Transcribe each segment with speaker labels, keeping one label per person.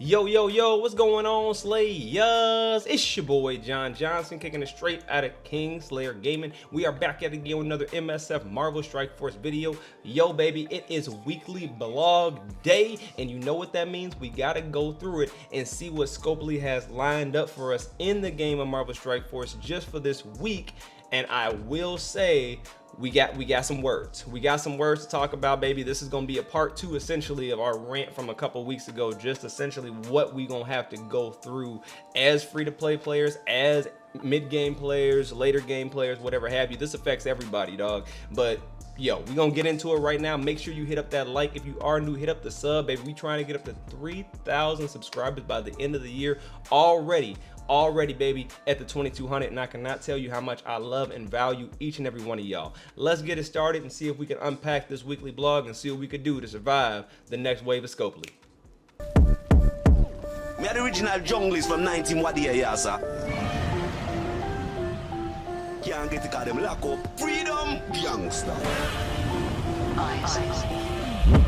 Speaker 1: Yo, what's going on, Slayers? It's your boy, Jon Johnson, kicking it straight out of KingSlayer Gaming. We are back at it again with another MSF Marvel Strike Force video. Yo, baby, it is weekly blog day, and you know what that means? We gotta go through it and see what SCOPLEY has lined up for us in the game of Marvel Strike Force just for this week. And I will say, we got some words. We got some words to talk about, baby. This is gonna be a part two, essentially, of our rant from a couple weeks ago. Just essentially what we gonna have to go through as free-to-play players, as mid-game players, later game players, whatever have you. This affects everybody, dog. But yo, we gonna get into it right now. Make sure you hit up that like. If you are new, hit up the sub, baby. We trying to get up to 3,000 subscribers by the end of the year. Already, baby, at the 2,200, and I cannot tell you how much I love and value each and every one of y'all. Let's get it started and see if we can unpack this weekly blog and see what we could do to survive the next wave of SCOPLEY.
Speaker 2: Me are the original junglist from 19 what year, yeah, sir. Can't get to call them lock up. Freedom, youngster.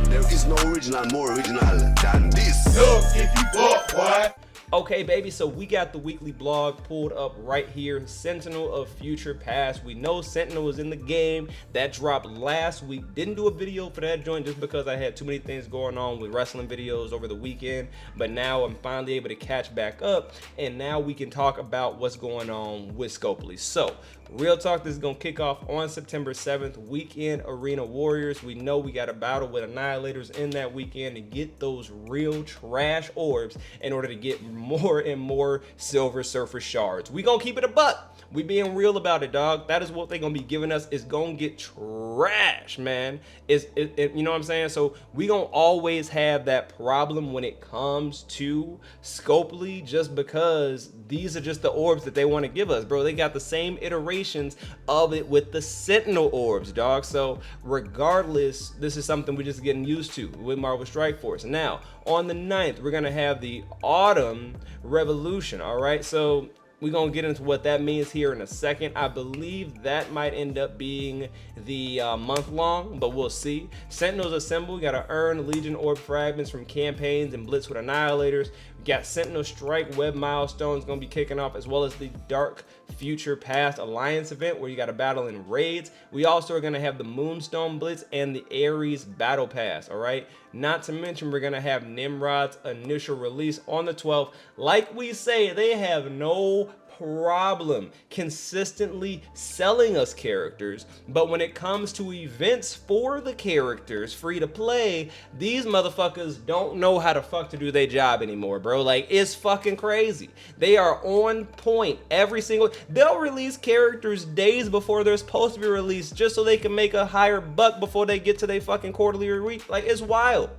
Speaker 2: There is no original more original than this.
Speaker 3: Look, if you bought, boy.
Speaker 1: Okay, baby, so we got the weekly blog pulled up right here. Sentinel of Future Past. We know Sentinel was in the game. That dropped last week. Didn't do a video for that joint just because I had too many things going on with wrestling videos over the weekend. But now I'm finally able to catch back up, and now we can talk about what's going on with SCOPLEY. So, real talk, this is going to kick off on September 7th, Weekend Arena Warriors. We know we got a battle with Annihilators in that weekend to get those real trash orbs in order to get more and more Silver Surfer shards. We gonna keep it a buck. We being real about it, dog. That is what they gonna be giving us. It's gonna get trash, man. You know what I'm saying? So we gonna always have that problem when it comes to SCOPLEY, just because these are just the orbs that they want to give us, bro. They got the same iterations of it with the Sentinel orbs, dog. So regardless, this is something we're just getting used to with Marvel Strike Force. Now, on the 9th, we're gonna have the Autumn Revolution. All right, so we're gonna get into what that means here in a second. I believe that might end up being the month long, but we'll see. Sentinels Assemble. We gotta earn Legion Orb fragments from campaigns and blitz with Annihilators. We got Sentinel Strike Web milestones gonna be kicking off, as well as the Dark Future Past Alliance event where you got to battle in raids. We also are going to have the Moonstone Blitz and the Ares Battle Pass. All right, not to mention we're going to have Nimrod's initial release on the 12th. Like we say, they have no problem consistently selling us characters, but when it comes to events for the characters free to play, these motherfuckers don't know how to fuck to do their job anymore, bro. Like, it's fucking crazy. They are on point every single. They'll release characters days before they're supposed to be released just so they can make a higher buck before they get to their fucking quarterly or week. Like, it's wild.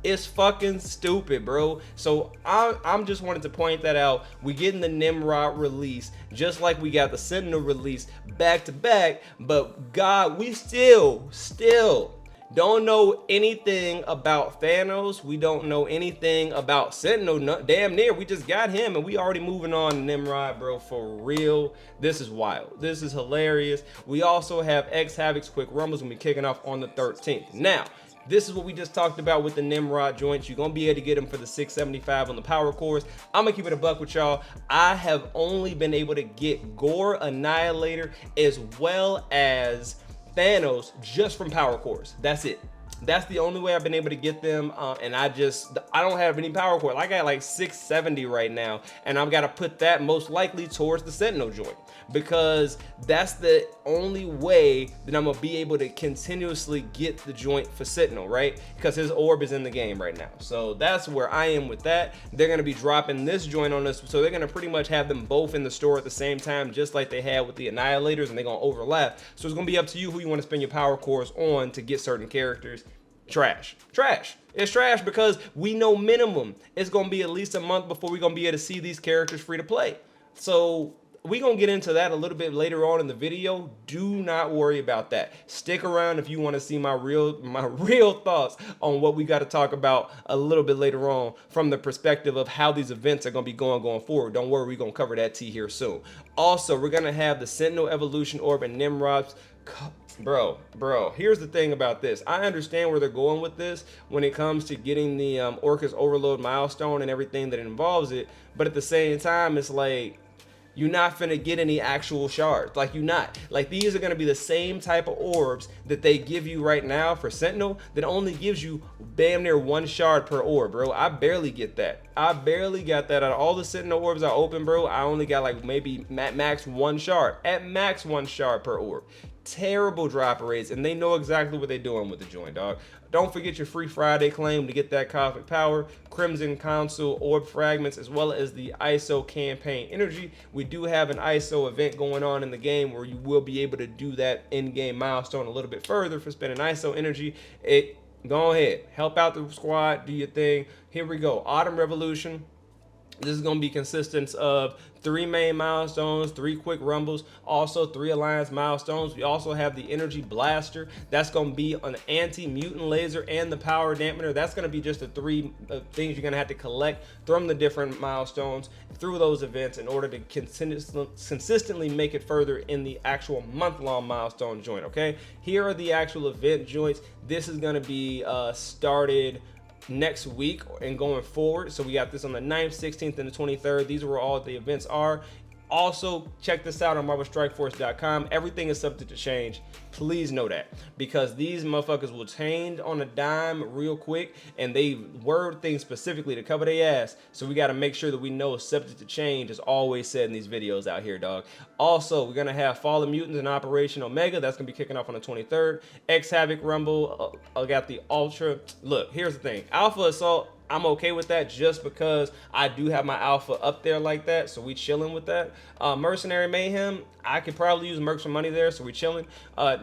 Speaker 1: It's fucking stupid, bro. So I'm just wanted to point that out. We getting the Nimrod release just like we got the Sentinel release back to back, but God, we still don't know anything about Thanos. We don't know anything about Sentinel. Damn near, we just got him and we already moving on to Nimrod, bro. For real, this is wild. This is hilarious. We also have X Havoc's Quick Rumbles when we kicking off on the 13th. Now, this is what we just talked about with the Nimrod joints. You're gonna be able to get them for the 675 on the power cores. I'm gonna keep it a buck with y'all. I have only been able to get Gore Annihilator as well as Thanos just from power cores. That's it. That's the only way I've been able to get them, and I don't have any power core. I got like 670 right now, and I've got to put that most likely towards the Sentinel joint, because that's the only way that I'm gonna be able to continuously get the joint for Sentinel, right? Because his orb is in the game right now. So that's where I am with that. They're gonna be dropping this joint on us, so they're gonna pretty much have them both in the store at the same time, just like they had with the Annihilators, and they're gonna overlap. So it's gonna be up to you who you want to spend your power cores on to get certain characters. Trash. It's trash because we know minimum it's gonna be at least a month before we're gonna be able to see these characters free to play. So we gonna get into that a little bit later on in the video. Do not worry about that. Stick around if you want to see my real thoughts on what we got to talk about a little bit later on from the perspective of how these events are gonna be going forward. Don't worry, we're gonna cover that tea here soon. Also, we're gonna have the Sentinel Evolution Orb and Nimrod's. Bro, here's the thing about this. I understand where they're going with this when it comes to getting the Orcus Overload milestone and everything that involves it, but at the same time, it's like, you're not finna get any actual shards. Like, you're not. Like, these are gonna be the same type of orbs that they give you right now for Sentinel that only gives you damn near 1 shard per orb, bro. I barely get that. I barely got that. Out of all the Sentinel orbs I open, bro, I only got like maybe at max 1 shard. At max 1 shard per orb. Terrible drop rates, and they know exactly what they're doing with the joint, dog. Don't forget your free Friday claim to get that Cosmic Power, Crimson Council Orb Fragments, as well as the ISO campaign energy. We do have an ISO event going on in the game where you will be able to do that in-game milestone a little bit further for spending ISO energy. Go ahead, help out the squad, do your thing. Here we go, Autumn Revolution. This is going to be consistent of 3 main milestones, 3 quick rumbles, also 3 alliance milestones. We also have the energy blaster. That's going to be an anti-mutant laser and the power dampener. That's going to be just the 3 things you're going to have to collect from the different milestones through those events in order to consistently make it further in the actual month-long milestone joint, okay? Here are the actual event joints. This is going to be started next week and going forward. So we got this on the 9th, 16th, and the 23rd. These are where all the events are. Also, check this out on MarvelStrikeForce.com. Everything is subject to change. Please know that, because these motherfuckers will change on a dime real quick, and they word things specifically to cover their ass. So we got to make sure that we know subject to change is always said in these videos out here, dog. Also, we're going to have Fallen Mutants and Operation Omega. That's going to be kicking off on the 23rd. X Havoc Rumble. I got the Ultra. Look, here's the thing. Alpha Assault, I'm okay with that just because I do have my alpha up there like that, so we chilling with that. Mercenary Mayhem, I could probably use Mercs for money there, so we chilling.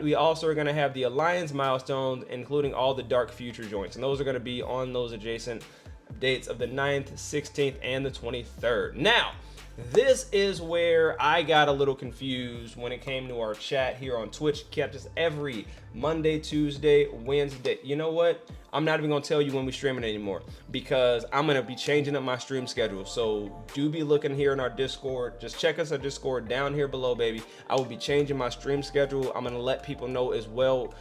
Speaker 1: We also are going to have the Alliance milestones, including all the Dark Future joints, and those are going to be on those adjacent dates of the 9th, 16th, and the 23rd. Now, this is where I got a little confused when it came to our chat here on Twitch. Kept us every Monday, Tuesday, Wednesday. You know what? I'm not even gonna tell you when we streaming anymore, because I'm gonna be changing up my stream schedule. So do be looking here in our Discord. Just check us our Discord down here below, baby. I will be changing my stream schedule. I'm gonna let people know as well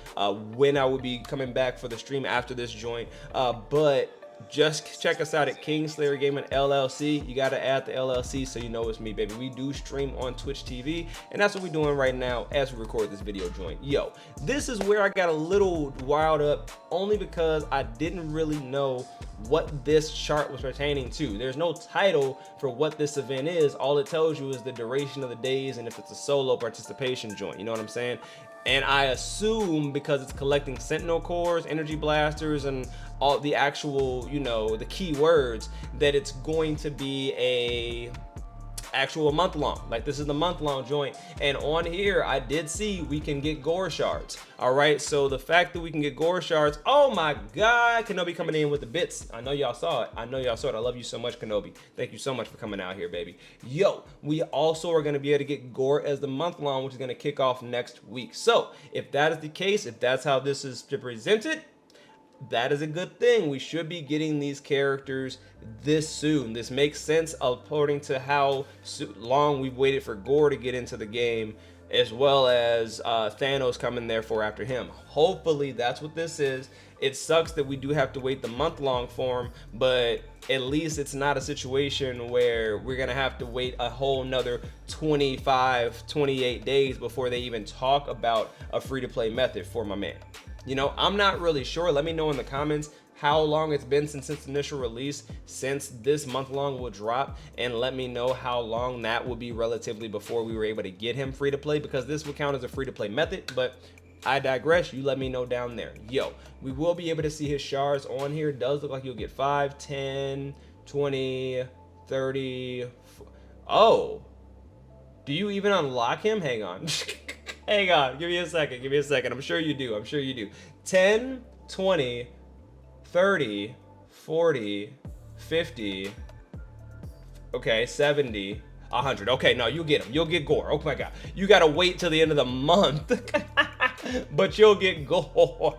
Speaker 1: when I will be coming back for the stream after this joint. But just check us out at KingSlayer Gaming LLC. You got to add the LLC so you know it's me, baby. We do stream on Twitch TV, and that's what we're doing right now as we record this video joint. Yo, this is where I got a little wild up, only because I didn't really know what this chart was pertaining to. There's no title for what this event is. All it tells you is the duration of the days and if it's a solo participation joint. You know what I'm saying? And I assume because it's collecting Sentinel cores, energy blasters, and all the actual, you know, the keywords, that it's going to be a actual month long. Like, this is the month long joint, and on here I did see we can get gore shards. All right, so the fact that we can get gore shards, oh my god, Kenobi coming in with the bits. I know y'all saw it. I love you so much, Kenobi. Thank you so much for coming out here, baby. Yo, we also are going to be able to get gore as the month long, which is going to kick off next week. So if that is the case, if that's how this is presented, that is a good thing. We should be getting these characters this soon. This makes sense according to how long we've waited for Gore to get into the game, as well as Thanos coming therefore after him. Hopefully that's what this is. It sucks that we do have to wait the month-long form, but at least it's not a situation where we're gonna have to wait a whole nother 25, 28 days before they even talk about a free-to-play method for my man. You know, I'm not really sure. Let me know in the comments how long it's been since its initial release, since this month long will drop, and let me know how long that will be relatively before we were able to get him free to play, because this will count as a free to play method. But I digress. You let me know down there. Yo, we will be able to see his shards on here. It does look like you'll get 5, 10, 20, 30. Oh, do you even unlock him? Hang on. Hang on, give me a second. I'm sure you do. 10, 20, 30, 40, 50, okay, 70. 100. Okay, no, you'll get them. You'll get gore. Oh my god. You gotta wait till the end of the month. But you'll get gore.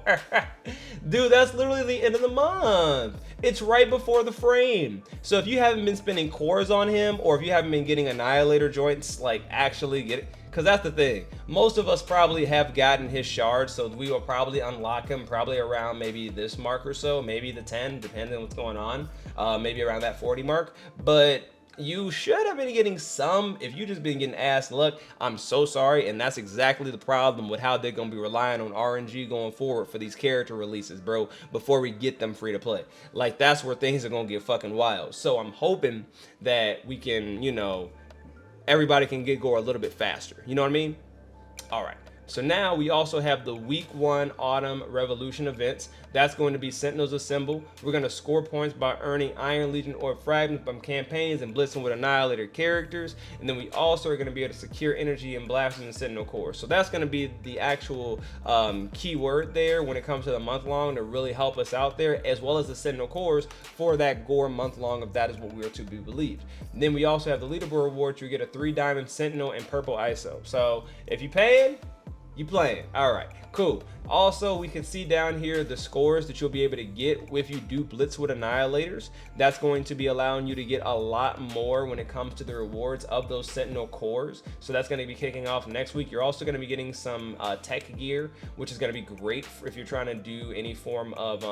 Speaker 1: Dude, that's literally the end of the month. It's right before the frame. So if you haven't been spending cores on him, or if you haven't been getting Annihilator joints, like actually get it, because that's the thing. Most of us probably have gotten his shards, so we will probably unlock him probably around maybe this mark or so, maybe the 10, depending on what's going on, maybe around that 40 mark. But you should have been getting some. If you just been getting ass luck, I'm so sorry. And that's exactly the problem with how they're gonna be relying on RNG going forward for these character releases, bro, before we get them free to play. Like, that's where things are gonna get fucking wild. So I'm hoping that we can, you know, everybody can get gore a little bit faster. You know what I mean? All right. So now we also have the week 1 autumn revolution events. That's going to be Sentinels Assemble. We're going to score points by earning Iron Legion or fragments from campaigns and blitzing with Annihilator characters. And then we also are going to be able to secure energy and blasting the Sentinel cores. So that's going to be the actual keyword there when it comes to the month long to really help us out there, as well as the Sentinel cores for that gore month long, if that is what we are to be believed. And then we also have the leaderboard rewards. You get a 3 diamond Sentinel and purple ISO. So if you paying, you playing. All right, cool. Also, we can see down here the scores that you'll be able to get if you do blitz with Annihilators. That's going to be allowing you to get a lot more when it comes to the rewards of those Sentinel cores. So that's going to be kicking off next week. You're also going to be getting some tech gear, which is going to be great if you're trying to do any form of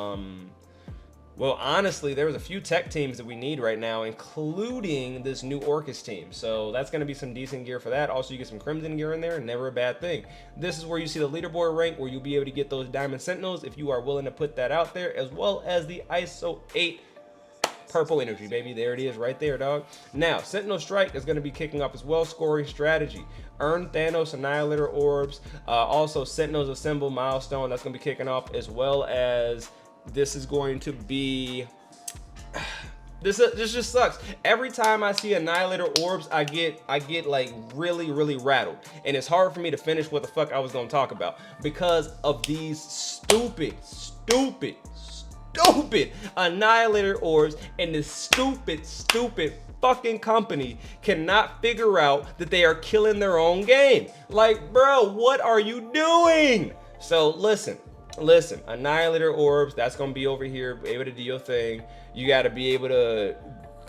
Speaker 1: well, honestly, there's a few tech teams that we need right now, including this new Orcus team. So that's going to be some decent gear for that. Also, you get some Crimson gear in there, never a bad thing. This is where you see the leaderboard rank, where you'll be able to get those Diamond Sentinels if you are willing to put that out there, as well as the ISO 8 purple energy, baby. There it is right there, dog. Now, Sentinel Strike is going to be kicking off as well. Scoring strategy. Earn Thanos Annihilator orbs. Also, Sentinels Assemble milestone. That's going to be kicking off, as well as this is going to be this just sucks. Every time I see Annihilator orbs, I get like really rattled, and it's hard for me to finish what the fuck I was gonna talk about because of these stupid Annihilator orbs, and this stupid fucking company cannot figure out that they are killing their own game. Like, bro, what are you doing? So listen, Annihilator orbs, that's gonna be over here, able to do your thing. You got to be able to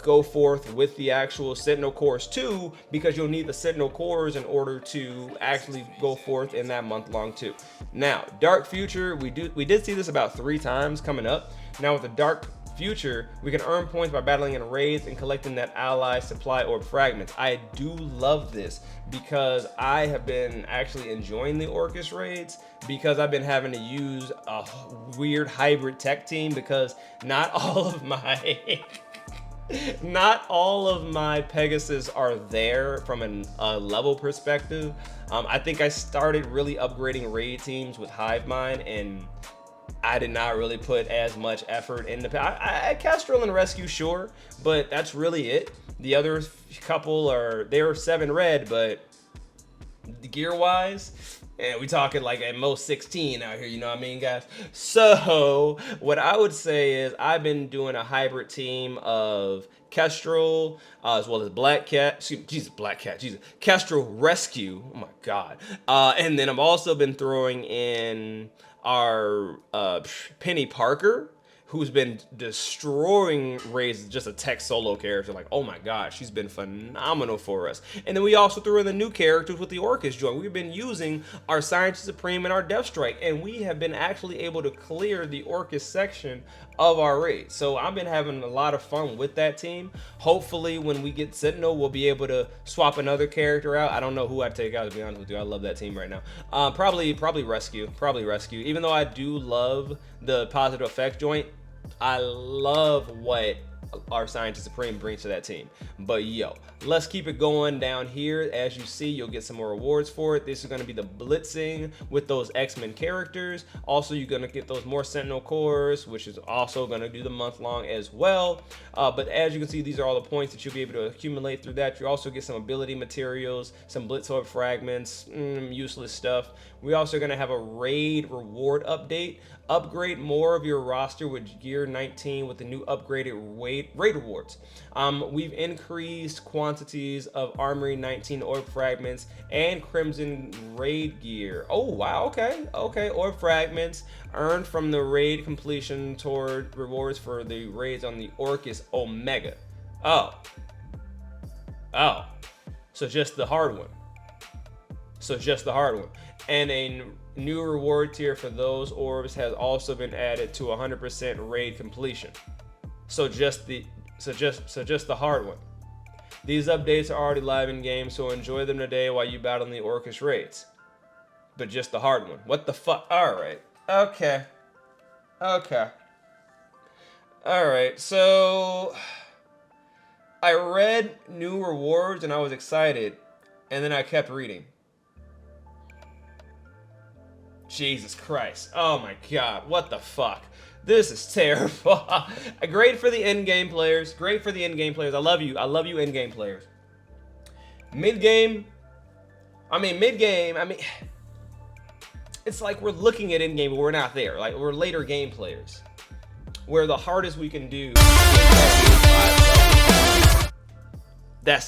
Speaker 1: go forth with the actual Sentinel cores too, because you'll need the Sentinel cores in order to actually go forth in that month long too. Now, Dark Future, we did see this about 3 times coming up. Now with the Dark Future, we can earn points by battling in raids and collecting that ally supply orb fragments. I do love this because I have been actually enjoying the Orcus raids, because I've been having to use a weird hybrid tech team, because not all of my Pegasus are there from a level perspective. I think I started really upgrading raid teams with Hivemind, and I did not really put as much effort in I Kestrel and Rescue, sure, but that's really it. The other couple they were 7 red, but gear wise, and we talking like at most 16 out here, you know what I mean, guys? So what I would say is I've been doing a hybrid team of Kestrel, as well as Kestrel Rescue, oh my god, and then I've also been throwing in our Penny Parker, who's been destroying raids, just a tech solo character. Like, oh my god, she's been phenomenal for us. And then we also threw in the new characters with the Orcus joint. We've been using our Scientist Supreme and our Death Strike, and we have been actually able to clear the Orcus section of our raid. So I've been having a lot of fun with that team. Hopefully when we get Sentinel, we'll be able to swap another character out. I don't know who I'd take out, to be honest with you. I love that team right now. Probably Rescue. Even though I do love the positive effect joint, I love what our Scientist Supreme brings to that team. But yo, let's keep it going down here. As you see, you'll get some more rewards for it. This is going to be the blitzing with those X-Men characters. Also, you're going to get those more Sentinel cores, which is also going to do the month long as well. But as you can see, these are all the points that you'll be able to accumulate through that. You also get some ability materials, some blitz orb fragments, useless stuff. We also are going to have a raid reward update. Upgrade more of your roster with gear 19 with the new upgraded raid rewards. We've increased quantities of Armory 19 orb fragments and Crimson raid gear. Oh wow, okay. Orb fragments earned from the raid completion toward rewards for the raids on the Orcus Omega. Oh, so just the hard one. And a new reward tier for those orbs has also been added to 100% raid completion. So just the hard one. These updates are already live in game, so enjoy them today while you battle in the Orcus raids. But just the hard one. What the fuck? Alright. Okay. Alright, so I read new rewards and I was excited, and then I kept reading. Jesus Christ. Oh my god, what the fuck? This is terrible. Great for the in-game players. I love you in-game players. Mid-game, it's like we're looking at in-game, but we're not there. Like, we're later game players, where the hardest we can do that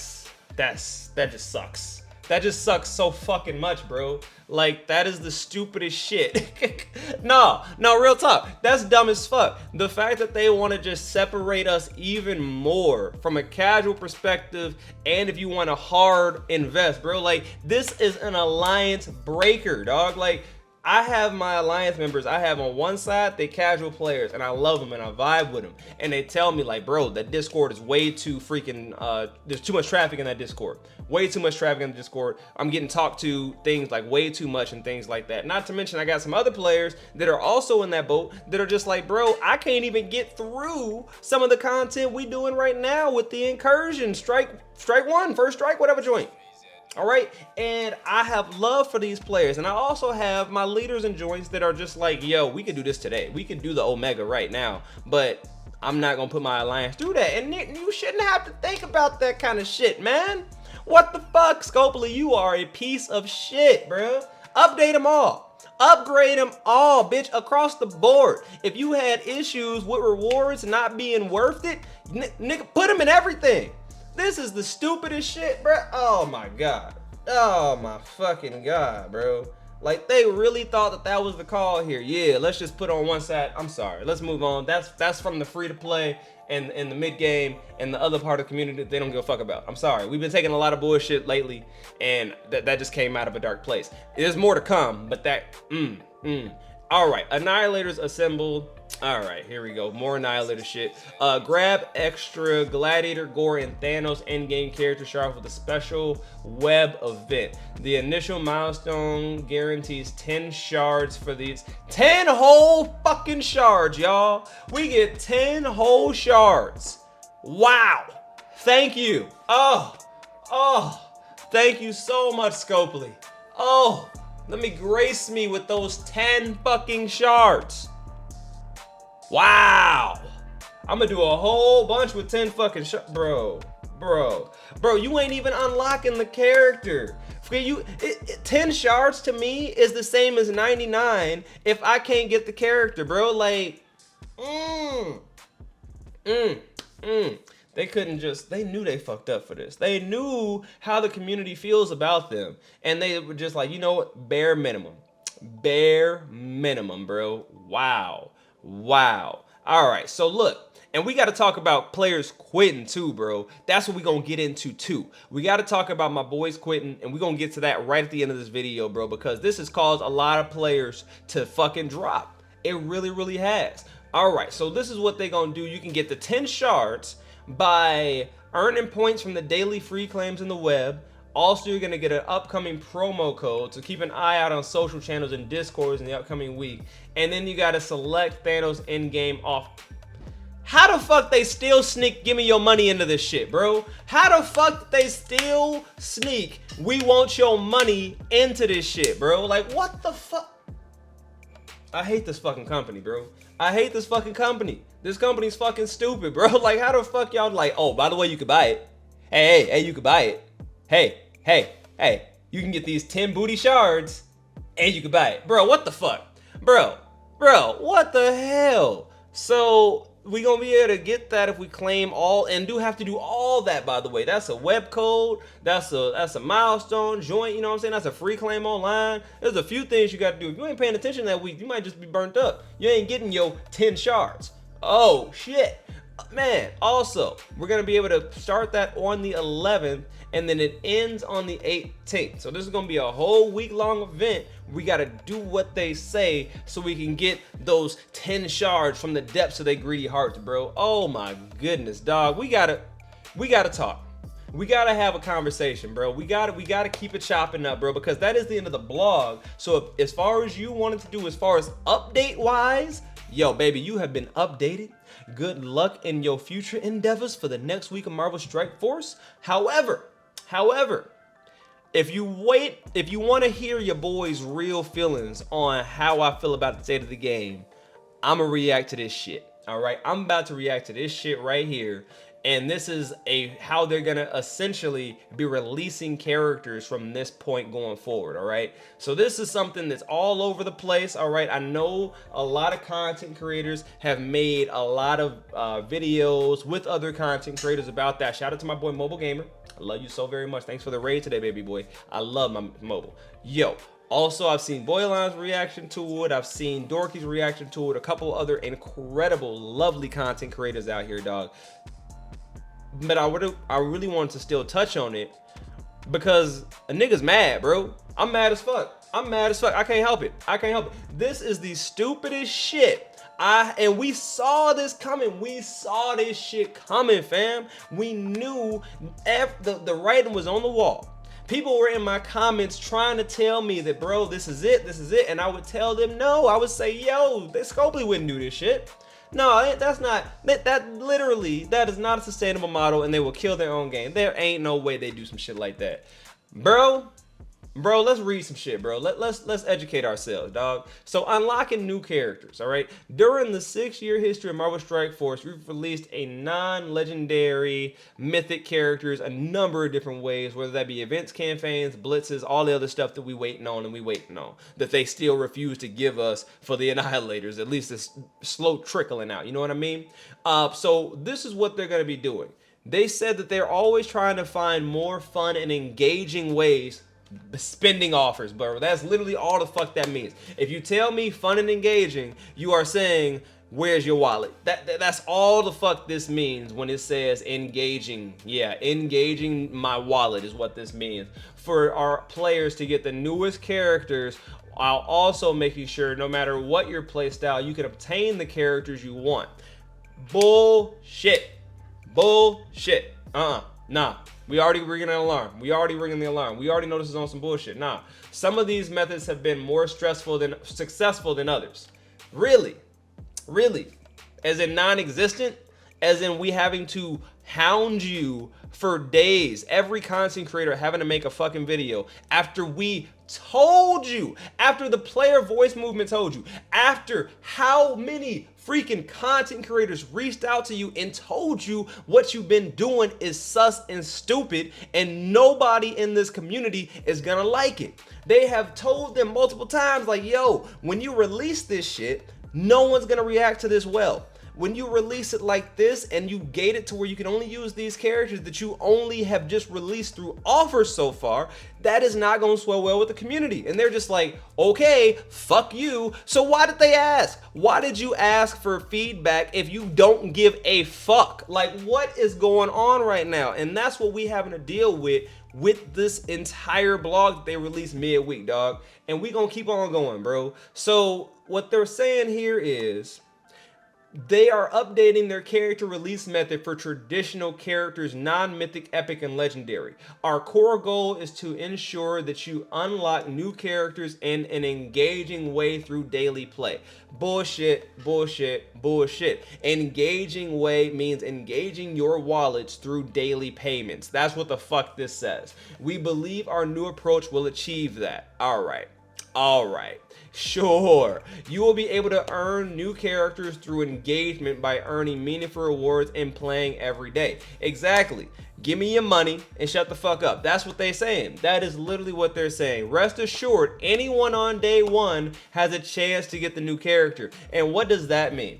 Speaker 1: just sucks. That just sucks so fucking much, bro. Like, that is the stupidest shit. No, real talk. That's dumb as fuck. The fact that they want to just separate us even more from a casual perspective, and if you want to hard invest, bro, like, this is an alliance breaker, dog. Like, I have my alliance members. I have on one side, they casual players, and I love them and I vibe with them. And they tell me, like, bro, that Discord is way too freaking, there's too much traffic in that Discord. Way too much traffic in the Discord. I'm getting talked to things like way too much and things like that. Not to mention, I got some other players that are also in that boat that are just like, bro, I can't even get through some of the content we doing right now with the incursion. Strike one, first strike, whatever joint. All right, and I have love for these players, and I also have my leaders and joints that are just like, yo, we can do this today. We can do the Omega right now, but I'm not gonna put my alliance through that. And you shouldn't have to think about that kind of shit, man. What the fuck, SCOPLEY? You are a piece of shit, bro. Update them all. Upgrade them all, bitch, across the board. If you had issues with rewards not being worth it, nigga, put them in everything. This is the stupidest shit, bro. Oh my god. Oh my fucking god, bro. Like, they really thought that was the call here. Yeah, let's just put on one side. I'm sorry. Let's move on. That's from the free to play and the mid game and the other part of the community that they don't give a fuck about. I'm sorry. We've been taking a lot of bullshit lately, and that just came out of a dark place. There's more to come, but that All right, Annihilators assembled. All right, here we go. More Annihilator shit. Grab extra Gladiator, Gore, and Thanos endgame character shards with a special web event. The initial milestone guarantees 10 shards for these. 10 whole fucking shards, y'all. We get 10 whole shards. Wow. Thank you. Oh. Thank you so much, SCOPLEY. Oh. Let me grace me with those 10 fucking shards. Wow. I'm gonna do a whole bunch with 10 fucking shards. Bro, you ain't even unlocking the character. 10 shards to me is the same as 99 if I can't get the character, bro. Like, They couldn't just, they knew they fucked up for this. They knew how the community feels about them. And they were just like, you know what? Bare minimum. Bare minimum, bro. Wow. All right, so look. And we got to talk about players quitting too, bro. That's what we're going to get into too. We got to talk about my boys quitting, and we're going to get to that right at the end of this video, bro, because this has caused a lot of players to fucking drop. It really, really has. All right, so this is what they're going to do. You can get the 10 shards by earning points from the daily free claims in the web. Also, you're gonna get an upcoming promo code, so keep an eye out on social channels and Discords in the upcoming week. And then you gotta select Thanos in-game off. How the fuck they still sneak give me your money into this shit, bro? How the fuck they still sneak we want your money into this shit, bro? Like, what the fuck? I hate this fucking company, bro. I hate this fucking company. This company's fucking stupid, bro. Like, how the fuck y'all like, oh, by the way, you could buy it. Hey, you could buy it. Hey, you can get these 10 booty shards and you could buy it. Bro, what the fuck? Bro, what the hell? So we gonna be able to get that if we claim all, and do have to do all that, by the way. That's a web code, that's a milestone joint, you know what I'm saying? That's a free claim online. There's a few things you gotta do. If you ain't paying attention that week, you might just be burnt up. You ain't getting your 10 shards. Oh shit. Man, also, we're gonna be able to start that on the 11th, and then it ends on the 18th. So this is gonna be a whole week-long event. We gotta do what they say so we can get those 10 shards from the depths of their greedy hearts, bro. Oh my goodness, dog. We gotta talk. We gotta have a conversation, bro. We gotta keep it chopping up, bro, because that is the end of the blog. So if, as far as you wanted to do, as far as update-wise, yo, baby, you have been updated. Good luck in your future endeavors for the next week of Marvel Strike Force. However, if you want to hear your boy's real feelings on how I feel about the state of the game, I'ma react to this shit. All right, I'm about to react to this shit right here. And this is how they're gonna essentially be releasing characters from this point going forward, all right? So this is something that's all over the place, all right? I know a lot of content creators have made a lot of videos with other content creators about that. Shout out to my boy Mobile Gamer. I love you so very much. Thanks for the raid today, baby boy. I love my mobile. Yo. Also, I've seen Boyline's reaction to it. I've seen Dorky's reaction to it. A couple other incredible, lovely content creators out here, dog. But I really wanted to still touch on it because a nigga's mad, bro. I'm mad as fuck. I can't help it. This is the stupidest shit. And we saw this coming. We saw this shit coming, fam. We knew the writing was on the wall. People were in my comments trying to tell me that, bro, this is it. And I would tell them no. I would say, yo, Scopely wouldn't do this shit. No, that's not, that is not a sustainable model, and they will kill their own game. There ain't no way they do some shit like that. Bro, let's read some shit, bro. Let's educate ourselves, dog. So unlocking new characters, all right? During the 6-year history of Marvel Strike Force, we've released a non-legendary mythic characters a number of different ways, whether that be events, campaigns, blitzes, all the other stuff that we waiting on, that they still refuse to give us for the Annihilators. At least it's slow trickling out, you know what I mean? So this is what they're gonna be doing. They said that they're always trying to find more fun and engaging ways spending offers, bro. That's literally all the fuck that means. If you tell me fun and engaging, you are saying, where's your wallet? That's all the fuck this means when it says engaging. Yeah, engaging my wallet is what this means. For our players to get the newest characters, while also making sure no matter what your play style, you can obtain the characters you want. Bullshit. Nah. We already ringing the alarm. We already know this is on some bullshit. Nah. Some of these methods have been more successful than others. Really? As in non-existent? As in we having to hound you for days, every content creator having to make a fucking video after we told you, after the player voice movement told you, after how many freaking content creators reached out to you and told you what you've been doing is sus and stupid and nobody in this community is gonna like it. They have told them multiple times like, yo, when you release this shit, no one's gonna react to this well. When you release it like this and you gate it to where you can only use these characters that you only have just released through offers so far, that is not going to swell well with the community. And they're just like, okay, fuck you. So why did they ask? Why did you ask for feedback if you don't give a fuck? Like, what is going on right now? And that's what we having to deal with this entire blog that they released midweek, dog. And we gonna keep on going, bro. So what they're saying here is, they are updating their character release method for traditional characters, non-mythic, epic, and legendary. Our core goal is to ensure that you unlock new characters in an engaging way through daily play. Bullshit. Engaging way means engaging your wallets through daily payments. That's what the fuck this says. We believe our new approach will achieve that. All right. Sure, you will be able to earn new characters through engagement by earning meaningful rewards and playing every day. Exactly. Give me your money and shut the fuck up. That's what they're saying. That is literally what they're saying. Rest assured, anyone on day one has a chance to get the new character. And what does that mean?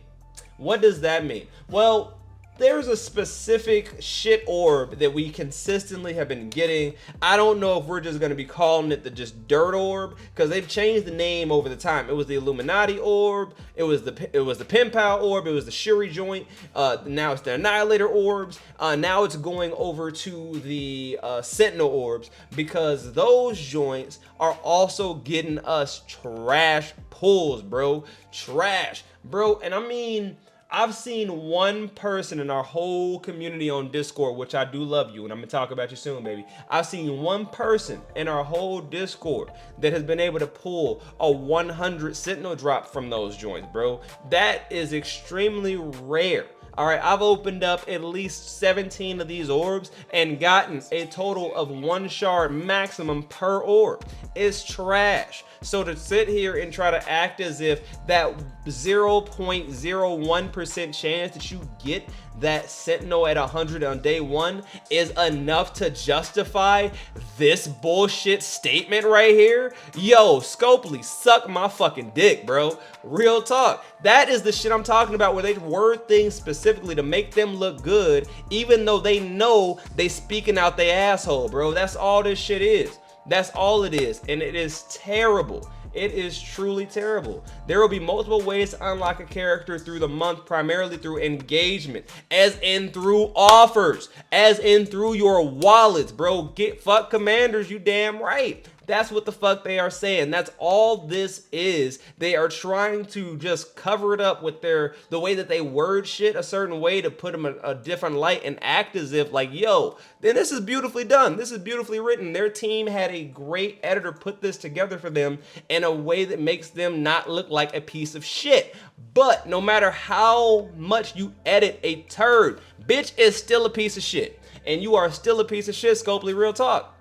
Speaker 1: What does that mean? Well, there's a specific shit orb that we consistently have been getting. I don't know if we're just going to be calling it the just dirt orb, because they've changed the name over the time. It was the Illuminati orb, it was the Pen Pal orb, it was the Shuri joint, now it's the Annihilator orbs, now it's going over to the Sentinel orbs, because those joints are also getting us trash pulls, bro. Trash, bro. And I mean, I've seen one person in our whole community on Discord, which I do love you, and I'm gonna talk about you soon, baby. I've seen one person in our whole Discord that has been able to pull a 100 Sentinel drop from those joints, bro. That is extremely rare. All right, I've opened up at least 17 of these orbs and gotten a total of 1 shard maximum per orb. It's trash. So to sit here and try to act as if that 0.01% chance that you get that Sentinel at 100 on day 1 is enough to justify this bullshit statement right here, yo, SCOPLEY, suck my fucking dick, bro. Real talk. That is the shit I'm talking about, where they word things specifically to make them look good, even though they know they speaking out their asshole, bro. That's all this shit is. That's all it is, and it is terrible. It is truly terrible. There will be multiple ways to unlock a character through the month, primarily through engagement, as in through offers, as in through your wallets, bro. Get fuck commanders, you damn right. That's what the fuck they are saying. That's all this is. They are trying to just cover it up with the way that they word shit a certain way to put them a different light and act as if like, yo, then this is beautifully done. This is beautifully written. Their team had a great editor put this together for them in a way that makes them not look like a piece of shit. But no matter how much you edit a turd, bitch is still a piece of shit. And you are still a piece of shit, SCOPLEY, real talk.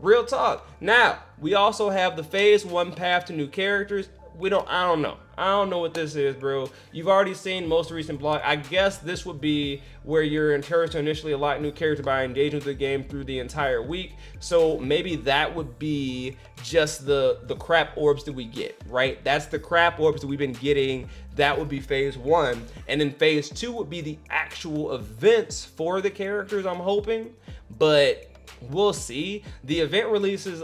Speaker 1: Real talk. Now, we also have the phase 1 path to new characters. I don't know. I don't know what this is, bro. You've already seen most recent blog. I guess this would be where you're encouraged to initially unlock new character by engaging with the game through the entire week. So maybe that would be just the crap orbs that we get, right? That's the crap orbs that we've been getting. That would be phase 1. And then phase 2 would be the actual events for the characters, I'm hoping. But we'll see. The event releases,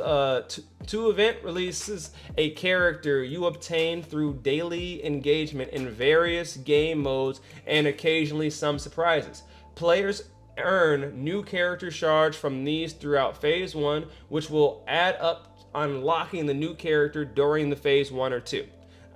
Speaker 1: two event releases a character you obtain through daily engagement in various game modes and occasionally some surprises. Players earn new character shards from these throughout phase 1, which will add up unlocking the new character during the phase 1 or 2.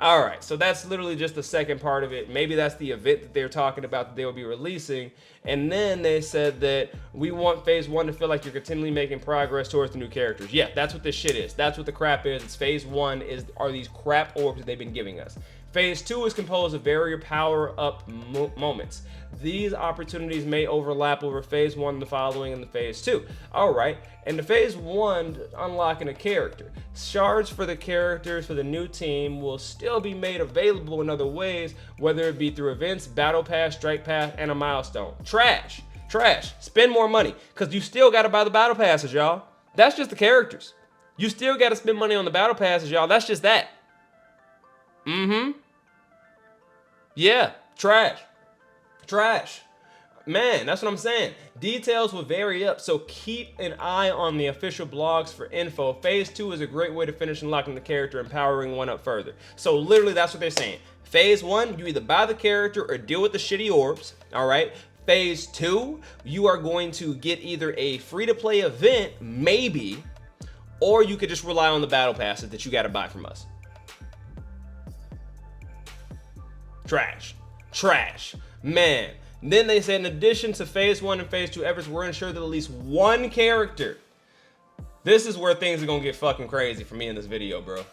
Speaker 1: All right, so that's literally just the second part of it. Maybe that's the event that they're talking about that they will be releasing. And then they said that we want phase 1 to feel like you're continually making progress towards the new characters. Yeah, that's what this shit is. That's what the crap is. It's phase 1 are these crap orbs that they've been giving us. Phase 2 is composed of various power-up moments. These opportunities may overlap over phase 1 and the following in the phase 2. All right, and the phase 1, unlocking a character. Shards for the characters for the new team will still be made available in other ways, whether it be through events, battle pass, strike pass, and a milestone. Trash. Trash. Spend more money, because you still got to buy the battle passes, y'all. That's just the characters. You still got to spend money on the battle passes, y'all. That's just that. Yeah, trash. Trash. Man, that's what I'm saying. Details will vary up, so keep an eye on the official blogs for info. Phase 2 is a great way to finish unlocking the character and powering one up further. So literally that's what they're saying. Phase 1, you either buy the character or deal with the shitty orbs, all right? Phase 2, you are going to get either a free-to-play event, maybe, or you could just rely on the battle passes that you got to buy from us. Trash. Trash. Man. Then they said in addition to phase 1 and phase 2 efforts, we're ensured that at least one character. This is where things are going to get fucking crazy for me in this video, bro.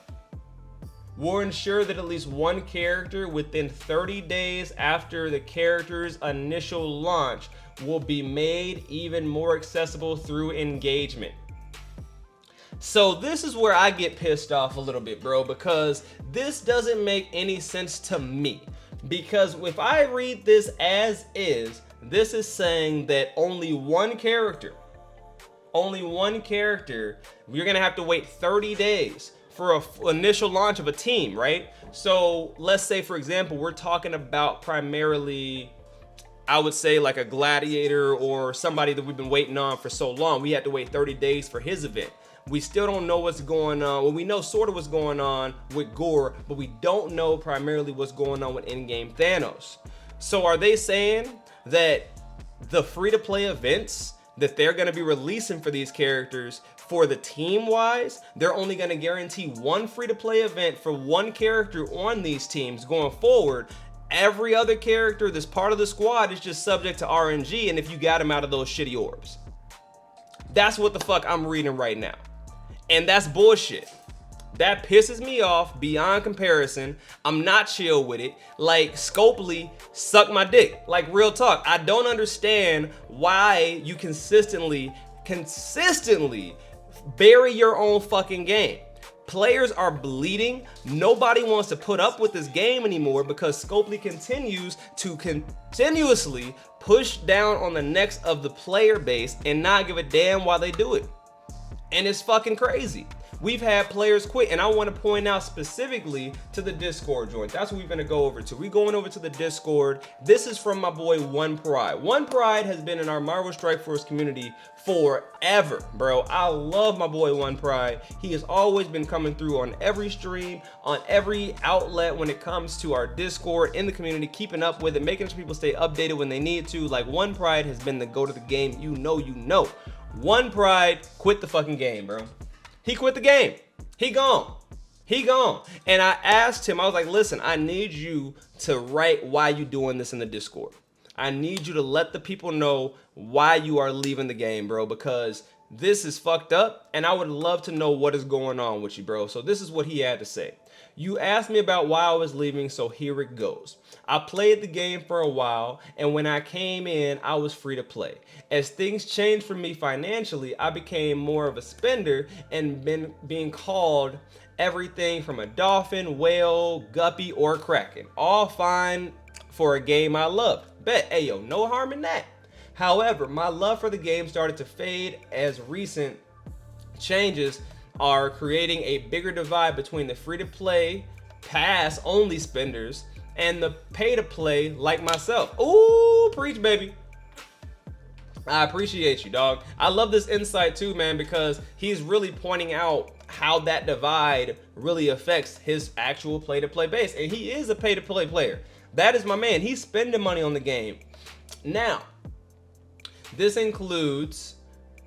Speaker 1: We'll ensure that at least one character within 30 days after the character's initial launch will be made even more accessible through engagement. So this is where I get pissed off a little bit, bro, because this doesn't make any sense to me. Because if I read this as is, this is saying that only one character, you're gonna have to wait 30 days for a initial launch of a team, right? So let's say, for example, we're talking about primarily, I would say like a gladiator or somebody that we've been waiting on for so long. We had to wait 30 days for his event. We still don't know what's going on. Well, we know sort of what's going on with Gore, but we don't know primarily what's going on with in-game Thanos. So are they saying that the free-to-play events that they're going to be releasing for these characters, for the team-wise, they're only going to guarantee one free-to-play event for one character on these teams going forward? Every other character that's part of the squad is just subject to RNG, and if you got him out of those shitty orbs. That's what the fuck I'm reading right now. And that's bullshit. That pisses me off beyond comparison. I'm not chill with it. Like, SCOPLEY, suck my dick. Like, real talk. I don't understand why you consistently bury your own fucking game. Players are bleeding. Nobody wants to put up with this game anymore because SCOPLEY continues to continuously push down on the necks of the player base and not give a damn why they do it. And it's fucking crazy. We've had players quit, and I want to point out specifically to the Discord joint. That's what we're going to go over to. We're going over to the Discord. This is from my boy One Pride. One Pride has been in our Marvel Strike Force community forever, bro. I love my boy One Pride. He has always been coming through on every stream, on every outlet when it comes to our Discord, in the community, keeping up with it, making sure people stay updated when they need to. Like, One Pride has been the go to the game. You know. One Pride quit the fucking game, bro. He quit the game. He gone. And I asked him, I was like, listen, I need you to write why you doing this in the Discord. I need you to let the people know why you are leaving the game, bro, because this is fucked up, and I would love to know what is going on with you, bro. So this is what he had to say. You asked me about why I was leaving, so here it goes. I played the game for a while, and when I came in, I was free to play. As things changed for me financially, I became more of a spender and been being called everything from a dolphin, whale, guppy, or kraken. All fine for a game I love. Bet, ayo, no harm in that. However, my love for the game started to fade as recent changes are creating a bigger divide between the free-to-play, pass-only spenders and the pay-to-play like myself. Ooh, preach, baby. I appreciate you, dog. I love this insight too, man, because he's really pointing out how that divide really affects his actual play-to-play base. And he is a pay-to-play player. That is my man. He's spending money on the game. Now, this includes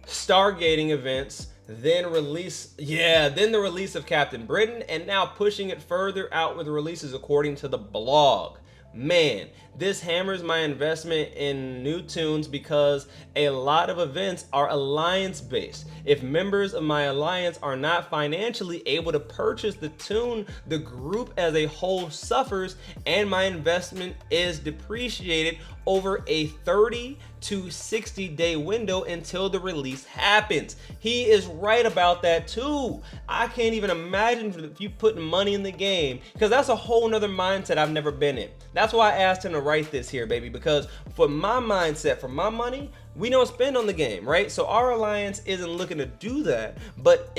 Speaker 1: stargating events, then the release of Captain Britain, and now pushing it further out with releases according to the blog. Man, this hammers my investment in new tunes because a lot of events are alliance based. If members of my alliance are not financially able to purchase the tune, the group as a whole suffers and my investment is depreciated over a 30 to 60 day window until the release happens. He is right about that too. I can't even imagine if you put money in the game, because that's a whole nother mindset I've never been in. That's why I asked him to write this here, baby, because for my mindset, for my money, we don't spend on the game, right? So our alliance isn't looking to do that. But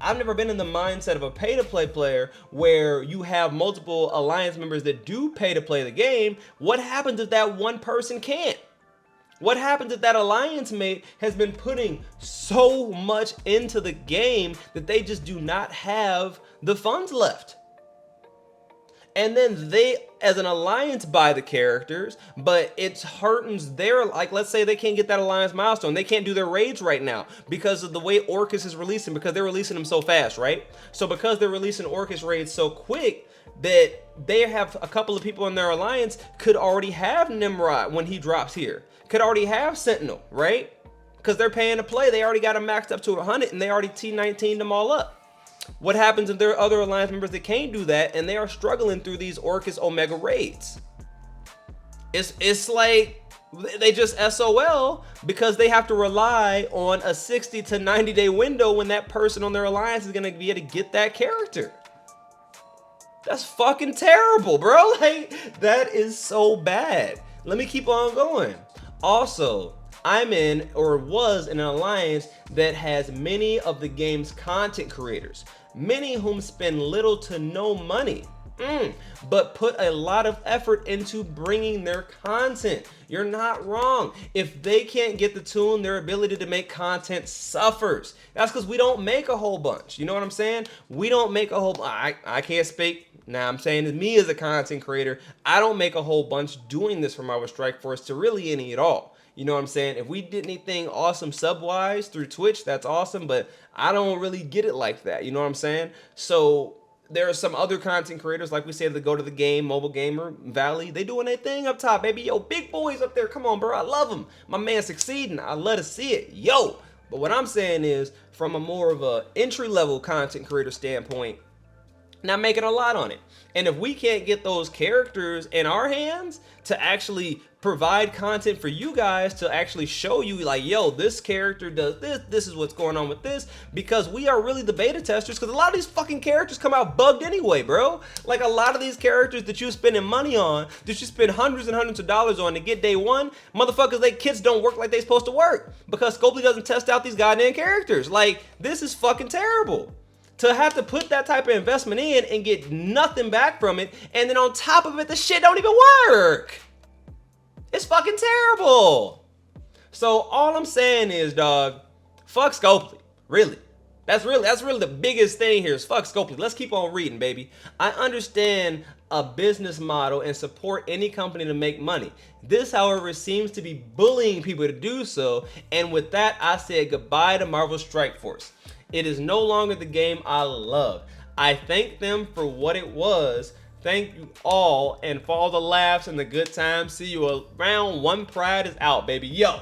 Speaker 1: I've never been in the mindset of a pay-to-play player where you have multiple alliance members that do pay to play the game. What happens if that one person can't? What happens if that alliance mate has been putting so much into the game that they just do not have the funds left? And then they, as an alliance, buy the characters, but it hurtens their, like, let's say they can't get that alliance milestone. They can't do their raids right now because of the way Orcus is releasing, because they're releasing them so fast, right? So because they're releasing Orcus raids so quick that they have a couple of people in their alliance could already have Nimrod when he drops here, could already have Sentinel, right? Because they're paying to play. They already got them maxed up to 100 and they already T19'd them all up. What happens if there are other alliance members that can't do that and they are struggling through these Orcus Omega raids? It's like they just SOL because they have to rely on a 60 to 90 day window when that person on their alliance is going to be able to get that character. That's fucking terrible, bro. Like, that is so bad. Let me keep on going. Also, I'm in, or was in, an alliance that has many of the game's content creators. many whom spend little to no money, but put a lot of effort into bringing their content. You're not wrong. If they can't get the tune, their ability to make content suffers. That's because we don't make a whole bunch. You know what I'm saying? We don't make a whole. I can't speak. Now I'm saying as me as a content creator, I don't make a whole bunch doing this for Marvel Strike Force to really any at all. You know what I'm saying? If we did anything awesome sub-wise through Twitch, that's awesome, but I don't really get it like that. You know what I'm saying? So there are some other content creators, like we said, that go to the game, Mobile Gamer, Valley. They doing their thing up top, baby. Yo, big boys up there. Come on, bro. I love them. My man succeeding. I love to see it. Yo. But what I'm saying is, from a more of a entry-level content creator standpoint, not making a lot on it. And if we can't get those characters in our hands to actually provide content for you guys to actually show you like, yo, this character does this, this is what's going on with this, because we are really the beta testers, because a lot of these fucking characters come out bugged anyway, bro. Like a lot of these characters that you're spending money on, that you spend hundreds and hundreds of dollars on to get day one, motherfuckers, they kits don't work like they supposed to work because SCOPLEY doesn't test out these goddamn characters. Like, this is fucking terrible. To have to put that type of investment in and get nothing back from it, and then on top of it, the shit don't even work. It's fucking terrible. So all I'm saying is, dog, fuck SCOPLEY. Really. That's really the biggest thing here is fuck SCOPLEY. Let's keep on reading, baby. I understand a business model and support any company to make money. This, however, seems to be bullying people to do so. And with that, I said goodbye to Marvel Strike Force. It is no longer the game I love. I thank them for what it was. Thank you all, and for all the laughs and the good times. See you around. One Pride is out, baby. Yo.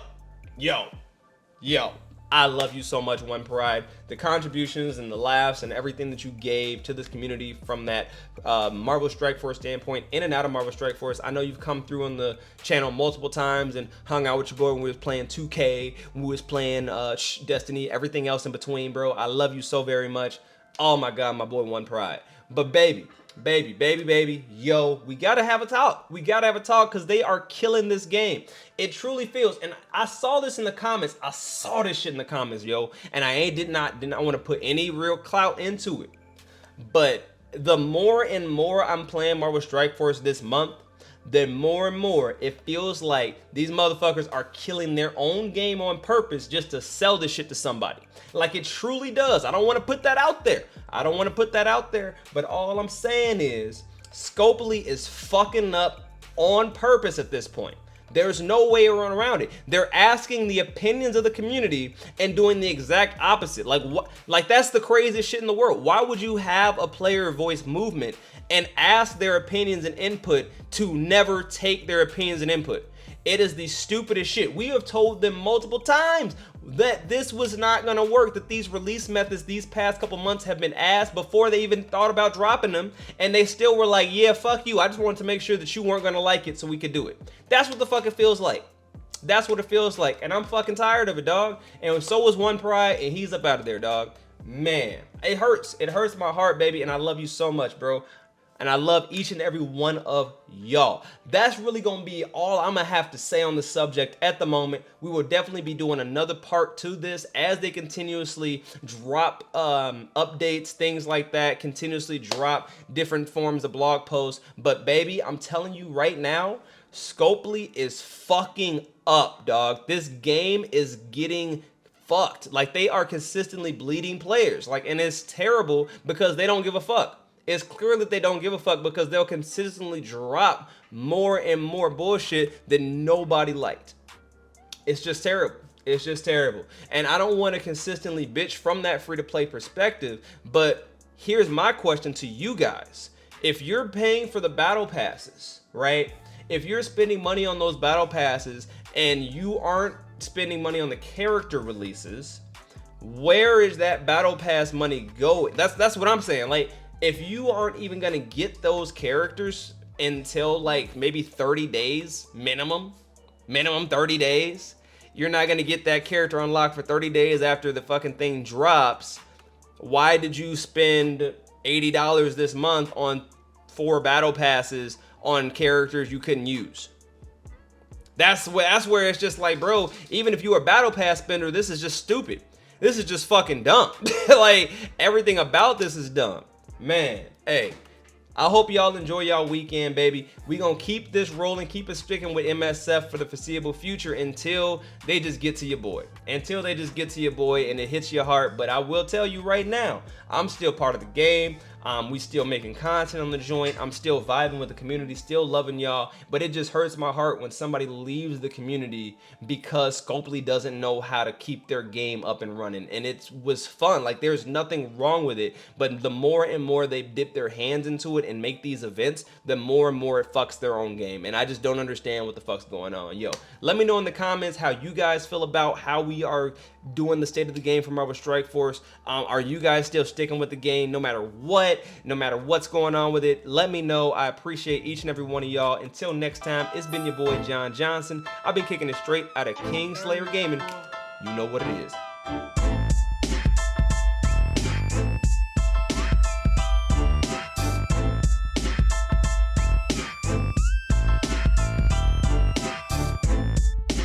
Speaker 1: I love you so much, One Pride. The contributions and the laughs and everything that you gave to this community from that Marvel Strike Force standpoint, in and out of Marvel Strike Force. I know you've come through on the channel multiple times and hung out with your boy when we was playing 2K, when we was playing Destiny, everything else in between, bro. I love you so very much. Oh my God, my boy One Pride. But baby, yo, we gotta have a talk. We gotta have a talk because they are killing this game. It truly feels, and I saw this in the comments. I saw this shit in the comments, yo, and I did not want to put any real clout into it. But the more and more I'm playing Marvel Strike Force this month, then more and more it feels like these motherfuckers are killing their own game on purpose just to sell this shit to somebody. Like it truly does. I don't want to put that out there. But all I'm saying is SCOPLEY is fucking up on purpose at this point. There's no way around it. They're asking the opinions of the community and doing the exact opposite. Like what? Like that's the craziest shit in the world. Why would you have a player voice movement and ask their opinions and input to never take their opinions and input? It is the stupidest shit. We have told them multiple times that this was not gonna work, that these release methods these past couple months have been asked before they even thought about dropping them, and they still were like, yeah, fuck you. I just wanted to make sure that you weren't gonna like it so we could do it. That's what the fuck it feels like. That's what it feels like, and I'm fucking tired of it, dog. And so was One Pride, and he's up out of there, dog. Man, it hurts. It hurts my heart, baby, and I love you so much, bro. And I love each and every one of y'all. That's really gonna be all I'm gonna have to say on the subject at the moment. We will definitely be doing another part to this as they continuously drop updates, things like that, continuously drop different forms of blog posts. But baby, I'm telling you right now, SCOPLEY is fucking up, dog. This game is getting fucked. Like they are consistently bleeding players. Like, and it's terrible because they don't give a fuck. It's clear that they don't give a fuck because they'll consistently drop more and more bullshit that nobody liked. It's just terrible. It's just terrible. And I don't want to consistently bitch from that free-to-play perspective, but here's my question to you guys. If you're paying for the battle passes, right? If you're spending money on those battle passes and you aren't spending money on the character releases, where is that battle pass money going? That's what I'm saying. Like, if you aren't even gonna get those characters until like maybe 30 days minimum 30 days, you're not gonna get that character unlocked for 30 days after the fucking thing drops. Why did you spend $80 this month on 4 battle passes on characters you couldn't use? That's where it's just like, bro, even if you're a battle pass spender, this is just stupid. This is just fucking dumb. Like, everything about this is dumb. Man, hey. I hope y'all enjoy y'all weekend, baby. We gonna keep this rolling, keep it sticking with MSF for the foreseeable future until they just get to your boy. Until they just get to your boy and it hits your heart. But I will tell you right now, I'm still part of the game. We still making content on the joint. I'm still vibing with the community, still loving y'all. But it just hurts my heart when somebody leaves the community because SCOPLEY doesn't know how to keep their game up and running. And it was fun. Like, there's nothing wrong with it. But the more and more they dip their hands into it and make these events, the more and more it fucks their own game. And I just don't understand what the fuck's going on. Yo, let me know in the comments how you guys feel about how we are doing the state of the game for Marvel Strike Force. Are you guys still sticking with the game no matter what? No matter what's going on with it? Let me know. I appreciate each and every one of y'all. Until next time, it's been your boy Jon Johnson. I've been kicking it straight out of KingSlayer Gaming. You know what it is.